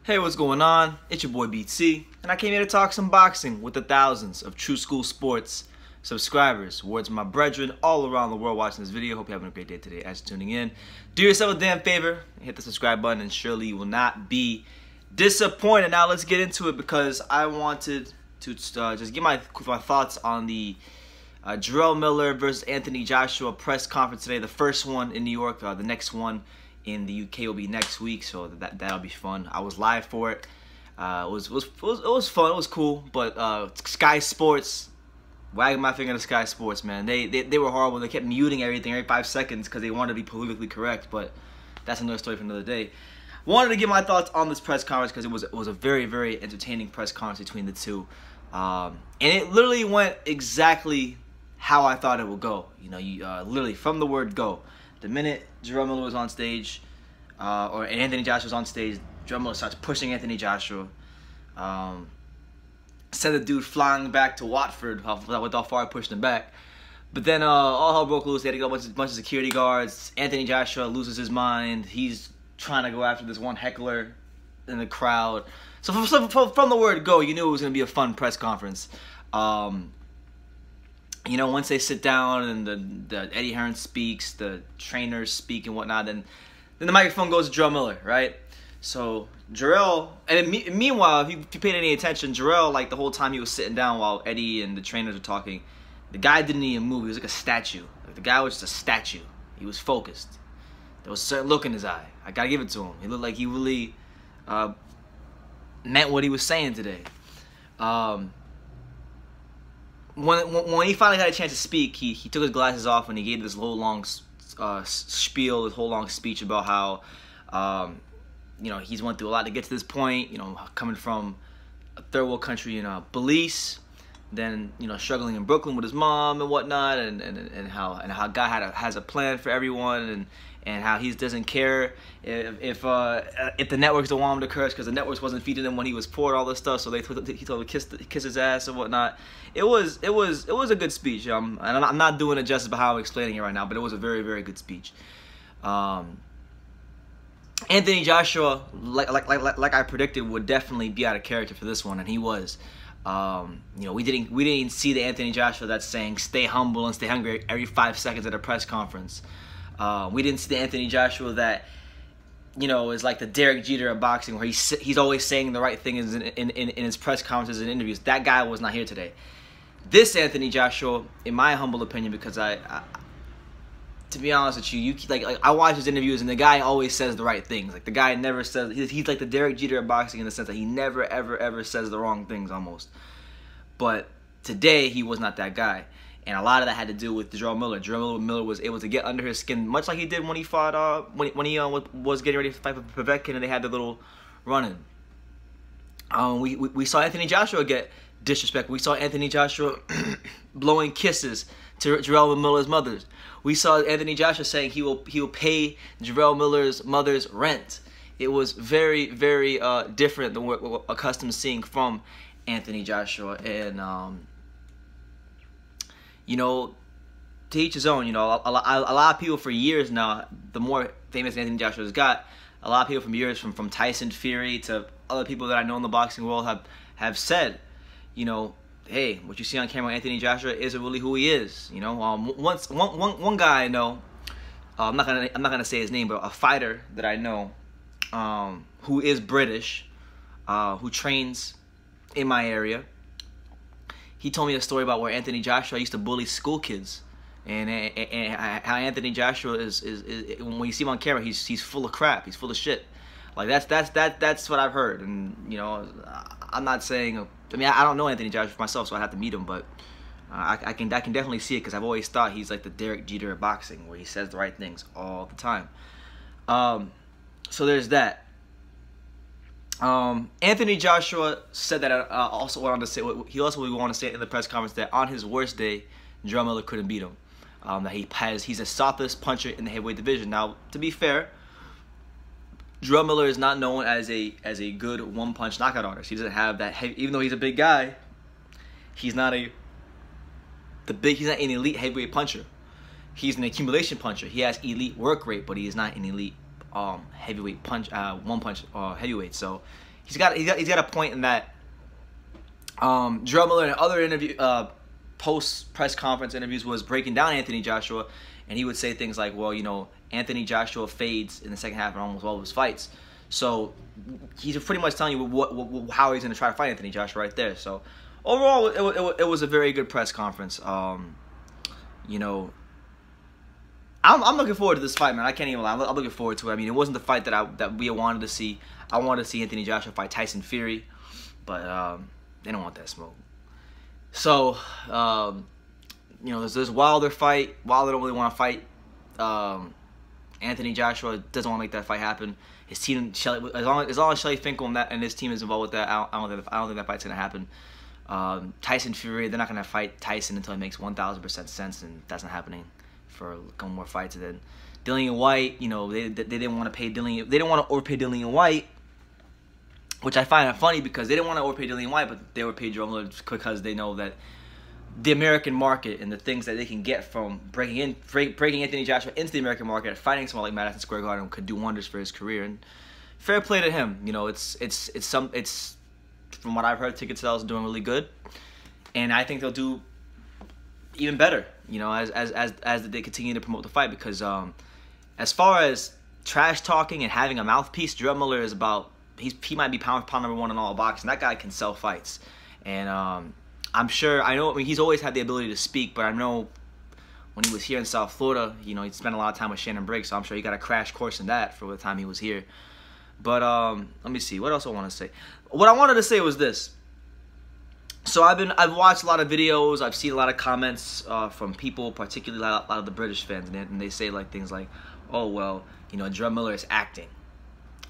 Hey, what's going on? It's your boy BT, and I came here to talk some boxing with the thousands of True School Sports subscribers. Words of my brethren all around the world watching this video. Hope you're having a great day today as you're tuning in. Do yourself a damn favor, hit the subscribe button, and surely you will not be disappointed. Now let's get into it because I wanted to just give my thoughts on the Jarrell Miller versus Anthony Joshua press conference today. The first one in New York, the next one in the UK will be next week, so that'll be fun. I was live for it. It was fun. It was cool. But Sky Sports, wagging my finger to Sky Sports, man. They were horrible. They kept muting everything every 5 seconds because they wanted to be politically correct. But that's another story for another day. Wanted to give my thoughts on this press conference because it was a very entertaining press conference between the two, and it literally went exactly how I thought it would go. You know, literally from the word go. The minute Jarrell Miller was on stage, or Anthony Joshua was on stage, Jarrell Miller starts pushing Anthony Joshua. Sent the dude flying back to Watford with how far I pushed him back. But then all hell broke loose. They had to go a bunch of security guards. Anthony Joshua loses his mind. He's trying to go after this one heckler in the crowd. So from the word go, you knew it was going to be a fun press conference. You know, once they sit down and the Eddie Hearn speaks, the trainers speak and whatnot, then the microphone goes to Jarrell Miller, right? So Jarrell, and meanwhile, if you paid any attention, Jarrell, like the whole time he was sitting down while Eddie and the trainers were talking, the guy didn't even move. He was like a statue. Like the guy was just a statue. He was focused. There was a certain look in his eye. I gotta give it to him. He looked like he really meant what he was saying today. When he finally had a chance to speak, he took his glasses off and he gave this whole long spiel, this whole long speech about how you know, he's went through a lot to get to this point. You know, coming from a third world country in Belize, then you know struggling in Brooklyn with his mom and whatnot, and how God has a plan for everyone, and how he doesn't care if the networks don't want him to curse because the networks wasn't feeding him when he was poor and all this stuff, so he told him to kiss his ass and whatnot. It was a good speech. And I'm not doing it justice by how I'm explaining it right now, but it was a very good speech. Anthony Joshua, like I predicted, would definitely be out of character for this one, and he was. You know, we didn't see the Anthony Joshua that's saying stay humble and stay hungry every 5 seconds at a press conference. We didn't see the Anthony Joshua that, you know, is like the Derek Jeter of boxing, where he's always saying the right thing in his press conferences and interviews. That guy was not here today. This Anthony Joshua, in my humble opinion, because to be honest with you, like I watch his interviews and the guy always says the right things. Like the guy never says, he's like the Derek Jeter of boxing in the sense that he never ever says the wrong things almost. But today he was not that guy. And a lot of that had to do with Jarrell Miller. Jarrell Miller was able to get under his skin, much like he did when he fought, when he was getting ready to fight for Povetkin, and they had the little run-in. We saw Anthony Joshua get disrespect. We saw Anthony Joshua blowing kisses to Jarrell Miller's mother. We saw Anthony Joshua saying he will pay Jarrell Miller's mother's rent. It was very different than what we're accustomed to seeing from Anthony Joshua. And you know, to each his own. You know, a lot of people for years now, the more famous Anthony Joshua's got, a lot of people from years, from Tyson Fury to other people that I know in the boxing world have said, you know, hey, what you see on camera, Anthony Joshua isn't really who he is. You know, one guy I know, I'm not gonna say his name, but a fighter that I know, who is British, who trains in my area. He told me a story about where Anthony Joshua used to bully school kids, and how Anthony Joshua is when you see him on camera, he's full of crap. He's full of shit. Like that's what I've heard. And you know, I'm not saying. I mean, I don't know Anthony Joshua myself, so I have to meet him. But I can definitely see it because I've always thought he's like the Derek Jeter of boxing, where he says the right things all the time. So there's that. Anthony Joshua said that also wanted to say, he also would want to say in the press conference that on his worst day, Jarrell Miller couldn't beat him. That he's the softest puncher in the heavyweight division. Now, to be fair, Jarrell Miller is not known as a good one-punch knockout artist. He doesn't have that heavy, even though he's a big guy. He's not an elite heavyweight puncher. He's an accumulation puncher. He has elite work rate, but he is not an elite heavyweight punch, one punch heavyweight. So he's got a point in that. Jarrell Miller in other interview, post press conference interviews was breaking down Anthony Joshua, and he would say things like, well, you know, Anthony Joshua fades in the second half in almost all of his fights. So he's pretty much telling you how he's going to try to fight Anthony Joshua right there. So overall, it was a very good press conference. You know, I'm looking forward to this fight, man. I can't even lie. I'm looking forward to it. I mean, it wasn't the fight that we wanted to see. I wanted to see Anthony Joshua fight Tyson Fury, but they don't want that smoke. So, you know, there's this Wilder fight. Wilder don't really want to fight Anthony Joshua. Doesn't want to make that fight happen. His team, as long as Shelly Finkel and his team is involved with that, I don't think that fight's gonna happen. Tyson Fury, they're not gonna fight Tyson until it makes 1,000% sense, and that's not happening for a couple more fights. And then Dillian White, you know, they didn't want to pay Dillian. They didn't want to overpay Dillian White, which I find funny because they didn't want to overpay Dillian White, but they overpaid Jarrell Miller because they know that the American market and the things that they can get from breaking Anthony Joshua into the American market, fighting someone like Madison Square Garden could do wonders for his career. And fair play to him. You know, it's from what I've heard, ticket sales are doing really good, and I think they'll do even better. You know, as they continue to promote the fight, because as far as trash talking and having a mouthpiece, Jarrell Miller is about. He might be pound for pound #1 in all of boxing. That guy can sell fights, and I'm sure. I mean, he's always had the ability to speak, but I know when he was here in South Florida, you know, he spent a lot of time with Shannon Briggs, so I'm sure he got a crash course in that for the time he was here. But let me see. What else I want to say? What I wanted to say was this. So I've watched a lot of videos. I've seen a lot of comments from people, particularly a lot of the British fans, and they say like things like, "Oh well, you know, Jarrell Miller is acting."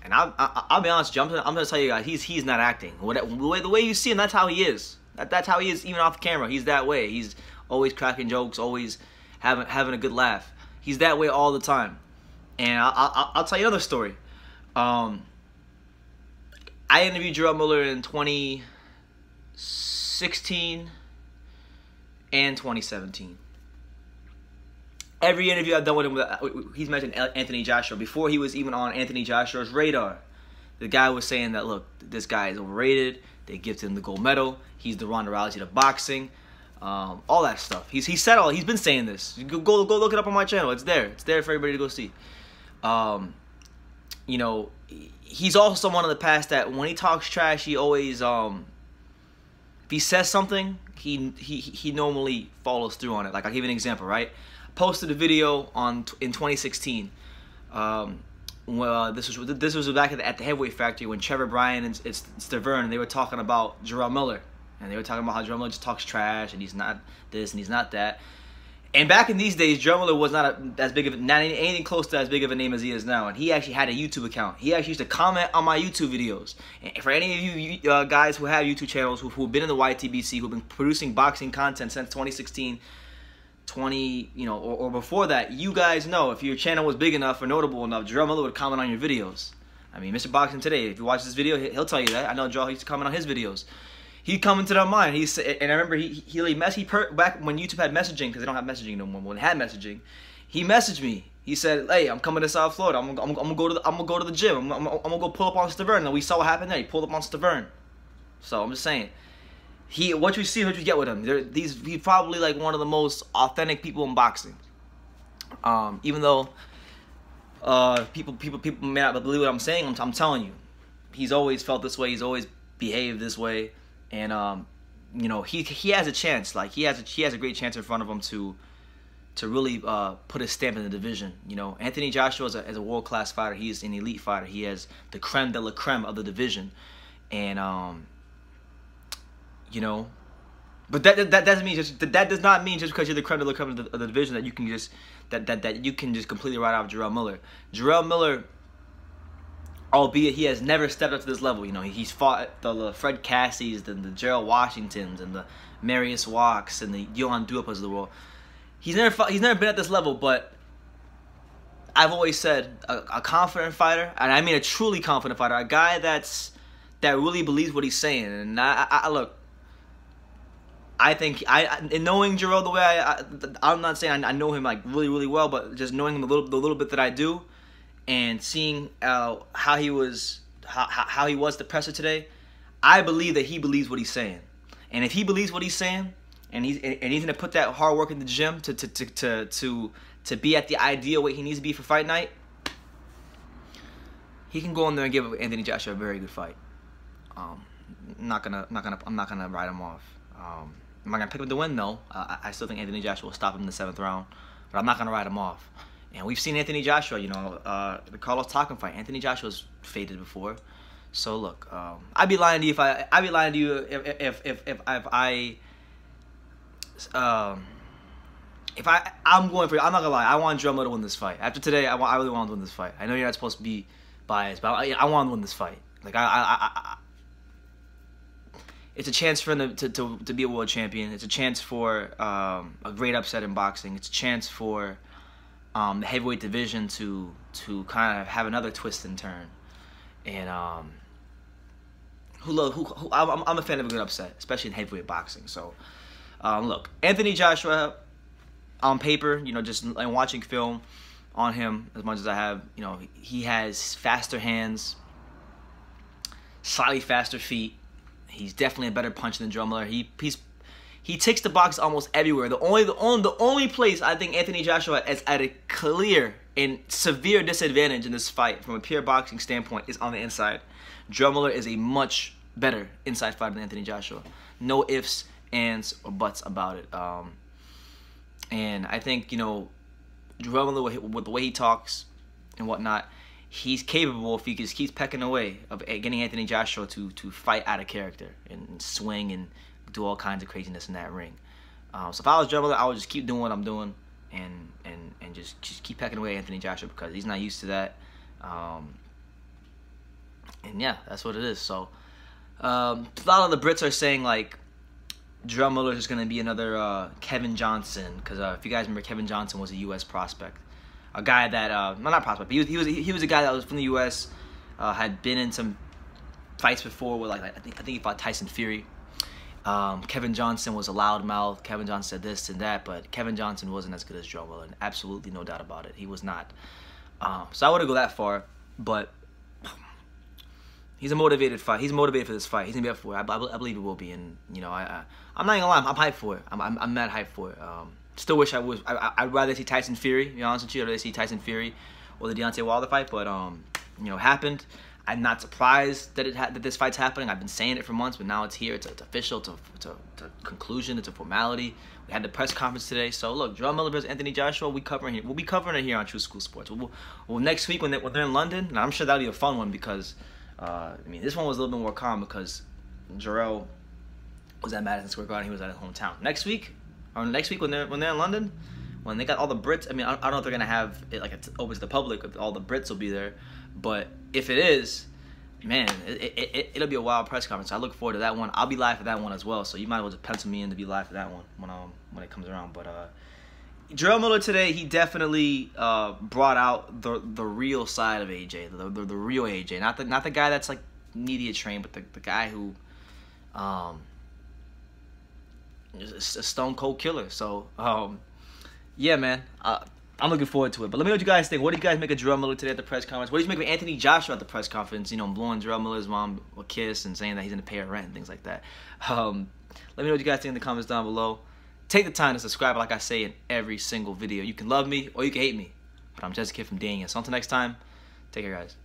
And I'll be honest with you, I'm gonna tell you guys, he's not acting. The way you see him, that's how he is. That's how he is, even off camera. He's that way. He's always cracking jokes, always having a good laugh. He's that way all the time. And I'll tell you another story. I interviewed Jarrell Miller in 2016 and 2017. Every interview I've done with him, he's mentioned Anthony Joshua. Before he was even on Anthony Joshua's radar, the guy was saying that, look, this guy is overrated. They gifted him the gold medal. He's the Ronda Rousey to boxing. All that stuff. He's said all. He's been saying this. Go look it up on my channel. It's there. It's there for everybody to go see. You know, he's also someone in the past that when he talks trash, he always if he says something, he normally follows through on it. Like, I'll give you an example, right? Posted a video in 2016. Well, this was back at the Heavyweight Factory when Trevor Bryan and Stavern, and they were talking about Jarrell Miller, and they were talking about how Jarrell Miller just talks trash and he's not this and he's not that. And back in these days, Jarrell Miller was not not anything close to as big of a name as he is now. And he actually had a YouTube account. He actually used to comment on my YouTube videos. And for any of you guys who have YouTube channels who've been in the YTBC, who've been producing boxing content since 2016. Or before that, you guys know if your channel was big enough or notable enough, Jarrell Miller would comment on your videos. I mean, Mr. Boxing Today, if you watch this video, he'll tell you that. I know Jarrell used to comment on his videos. He'd come into their mind. And I remember back when YouTube had messaging, because they don't have messaging no more. When they had messaging, he messaged me. He said, "Hey, I'm coming to South Florida. I'm gonna go to the gym. I'm gonna go pull up on Stavern." And we saw what happened there. He pulled up on Stavern. So I'm just saying. What you see, what you get with him. He's probably like one of the most authentic people in boxing. Even though people may not believe what I'm saying, I'm telling you, he's always felt this way. He's always behaved this way, and you know, he has a chance. Like he has a great chance in front of him to really put his stamp in the division. You know, Anthony Joshua is a world-class fighter. He is an elite fighter. He has the creme de la creme of the division, and you know, but that doesn't mean that does not mean just because you're the creme de la creme of the division that you can just that you can just completely write off Jarrell Miller. Jarrell Miller, albeit he has never stepped up to this level. You know, he's fought the Fred Cassies, the Gerald Washingtons, and the Marius Walks, and the Johan Duhaupas of the world. He's never been at this level, but I've always said a confident fighter, and I mean a truly confident fighter, a guy that really believes what he's saying. And I look. I think in knowing Jarrell the way I'm not saying I know him like really, really well, but just knowing him the little bit that I do, and seeing how he was how he was the presser today, I believe that he believes what he's saying. And if he believes what he's saying, and he's gonna put that hard work in the gym to be at the ideal weight he needs to be for fight night, he can go in there and give Anthony Joshua a very good fight. I'm not gonna write him off. Am I gonna pick him to win? No. I still think Anthony Joshua will stop him in the 7th round, but I'm not gonna write him off. And we've seen Anthony Joshua, the Carlos Takam fight. Anthony Joshua's faded before. So look, I'd be lying to you I'm going for it. I'm not gonna lie. I want Jarrell to win this fight. After today, I really want him to win this fight. I know you're not supposed to be biased, but I want him to win this fight. Like it's a chance for him to be a world champion. It's a chance for a great upset in boxing. It's a chance for the heavyweight division to kind of have another twist and turn. And I'm a fan of a good upset, especially in heavyweight boxing. So look, Anthony Joshua, on paper, just like watching film on him as much as I have, he has faster hands, slightly faster feet. He's definitely a better puncher than Jarrell Miller. He takes the box almost everywhere. The only place I think Anthony Joshua is at a clear and severe disadvantage in this fight from a pure boxing standpoint is on the inside. Jarrell Miller is a much better inside fighter than Anthony Joshua. No ifs, ands, or buts about it. And I think, Jarrell Miller, with the way he talks and whatnot, he's capable, if he just keeps pecking away, of getting Anthony Joshua to fight out of character and swing and do all kinds of craziness in that ring. So if I was Jarrell Miller, I would just keep doing what I'm doing and just keep pecking away at Anthony Joshua because he's not used to that. And yeah, that's what it is. So a lot of the Brits are saying like Jarrell Miller is just going to be another Kevin Johnson, because if you guys remember, Kevin Johnson was a U.S. prospect, a guy that not prospect, but he was a guy that was from the U.S. Had been in some fights before with I think he fought Tyson Fury. Kevin Johnson was a loudmouth. Kevin Johnson said this and that, but Kevin Johnson wasn't as good as Jarrell Miller, and absolutely no doubt about it. He was not. So I wouldn't go that far, but he's a motivated fight. He's motivated for this fight. He's gonna be up for it. I believe it will be, and I'm not gonna lie. I'm hyped for it. I'm mad hyped for it. Still wish I'd rather see Tyson Fury. To be honest with you, I'd rather see Tyson Fury or the Deontay Wilder fight, but happened. I'm not surprised that this fight's happening. I've been saying it for months, but now it's here. It's official. It's a conclusion. It's a formality. We had the press conference today. So look, Jarrell Miller versus Anthony Joshua. We'll be covering it here on True School Sports. We'll next week when they're in London, and I'm sure that'll be a fun one because this one was a little bit more calm because Jarrell was at Madison Square Garden. He was at his hometown. Next week when they're in London, when they got all the Brits. I don't know if they're gonna have it like it's open to the public. If all the Brits will be there, but if it is, man, it'll be a wild press conference. I look forward to that one. I'll be live for that one as well. So you might as well just pencil me in to be live for that one when it comes around. But Jarrell Miller today, he definitely brought out the real side of AJ, the real AJ, not the guy that's like media trained, but the guy who is a stone cold killer. So yeah, man, I'm looking forward to it. But let me know what you guys think. What do you guys make of Jarrell Miller today at the press conference? What did you make of Anthony Joshua at the press conference? Blowing Jarrell Miller's mom a kiss and saying that he's gonna pay her rent and things like that. Let me know what you guys think in the comments down below. Take the time to subscribe, like I say in every single video. You can love me or you can hate me, but I'm just a kid from Daniel. So until next time, take care, guys.